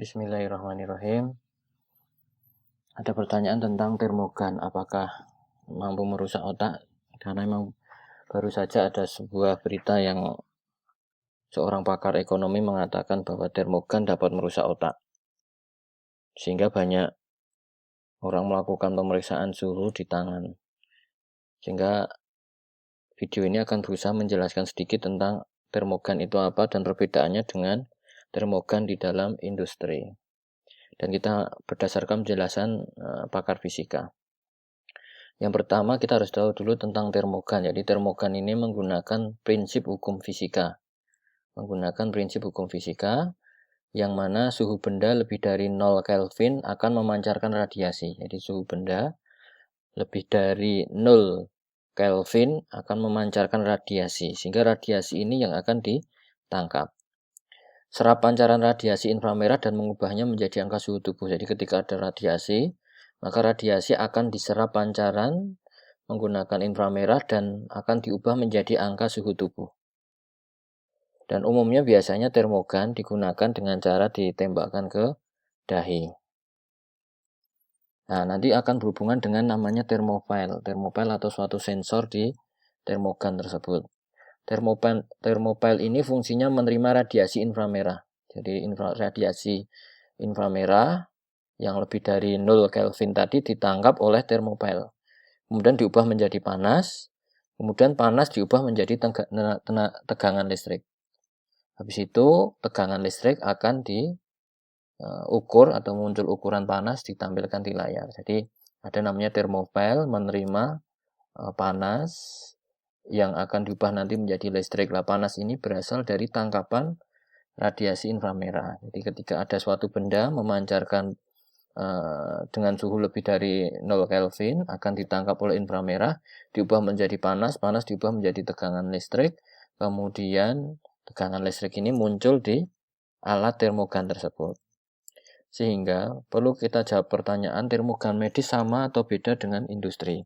Bismillahirrahmanirrahim. Ada pertanyaan tentang termogan, apakah mampu merusak otak? Karena memang baru saja ada sebuah berita yang seorang pakar ekonomi mengatakan bahwa termogan dapat merusak otak. Sehingga banyak orang melakukan pemeriksaan suhu di tangan. Sehingga video ini akan berusaha menjelaskan sedikit tentang termogan itu apa dan perbedaannya dengan termogan di dalam industri. Dan kita berdasarkan penjelasan pakar fisika. Yang pertama kita harus tahu dulu tentang termogan. Jadi termogan ini menggunakan prinsip hukum fisika. Yang mana suhu benda lebih dari 0 Kelvin akan memancarkan radiasi. Jadi suhu benda lebih dari 0 Kelvin akan memancarkan radiasi. Sehingga radiasi ini yang akan ditangkap. Serap pancaran radiasi inframerah dan mengubahnya menjadi angka suhu tubuh. Jadi ketika ada radiasi, maka radiasi akan diserap pancaran menggunakan inframerah dan akan diubah menjadi angka suhu tubuh. Dan umumnya biasanya termogan digunakan dengan cara ditembakkan ke dahi. Nah, nanti akan berhubungan dengan namanya termopile atau suatu sensor di termogan tersebut. Termopile ini fungsinya menerima radiasi inframerah. Jadi radiasi inframerah yang lebih dari 0 Kelvin tadi ditangkap oleh termopile. Kemudian diubah menjadi panas. Kemudian panas diubah menjadi tegangan listrik. Habis itu tegangan listrik akan diukur atau muncul ukuran panas ditampilkan di layar. Jadi ada namanya termopile menerima panas yang akan diubah nanti menjadi listrik. Panas ini berasal dari tangkapan radiasi inframerah. Jadi ketika ada suatu benda memancarkan dengan suhu lebih dari 0 Kelvin akan ditangkap oleh inframerah, diubah menjadi panas diubah menjadi tegangan listrik, kemudian tegangan listrik ini muncul di alat termogan tersebut. Sehingga perlu kita jawab pertanyaan, termogan medis sama atau beda dengan industri?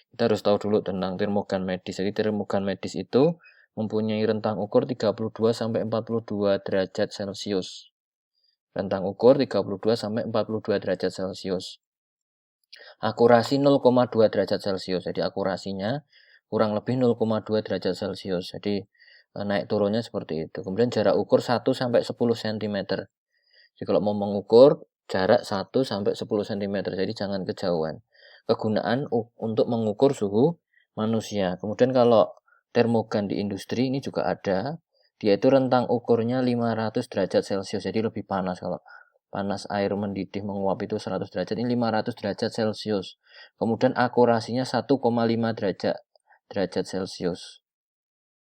Kita harus tahu dulu tentang termogan medis. Jadi termogan medis itu mempunyai rentang ukur 32 sampai 42 derajat Celcius. Rentang ukur 32 sampai 42 derajat Celcius. Akurasi 0,2 derajat Celcius. Jadi akurasinya kurang lebih 0,2 derajat Celcius. Jadi naik turunnya seperti itu. Kemudian jarak ukur 1 sampai 10 cm. Jadi kalau mau mengukur jarak 1 sampai 10 cm. Jadi jangan kejauhan. Kegunaan untuk mengukur suhu manusia. Kemudian kalau termogan di industri ini juga ada, dia itu rentang ukurnya 500 derajat Celcius, jadi lebih panas. Kalau panas air mendidih menguap itu 100 derajat, ini 500 derajat Celcius. Kemudian akurasinya 1,5 derajat Celcius.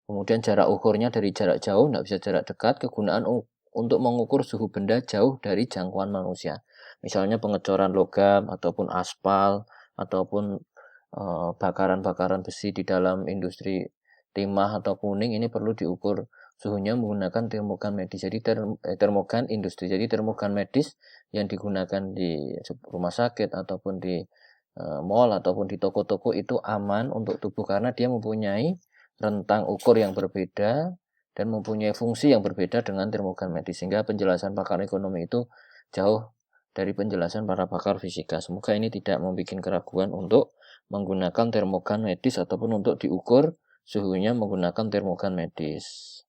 Kemudian jarak ukurnya dari jarak jauh, tidak bisa jarak dekat. Kegunaan untuk mengukur suhu benda jauh dari jangkauan manusia. Misalnya pengecoran logam ataupun aspal ataupun bakaran-bakaran besi di dalam industri timah atau kuning, ini perlu diukur suhunya menggunakan termogan medis. Jadi termogan industri. Jadi termogan medis yang digunakan di rumah sakit ataupun di mall ataupun di toko-toko itu aman untuk tubuh karena dia mempunyai rentang ukur yang berbeda dan mempunyai fungsi yang berbeda dengan termogan medis. Sehingga penjelasan pakar ekonomi itu jauh dari penjelasan para pakar fisika. Semoga ini tidak membuat keraguan untuk menggunakan termogan medis ataupun untuk diukur suhunya menggunakan termogan medis.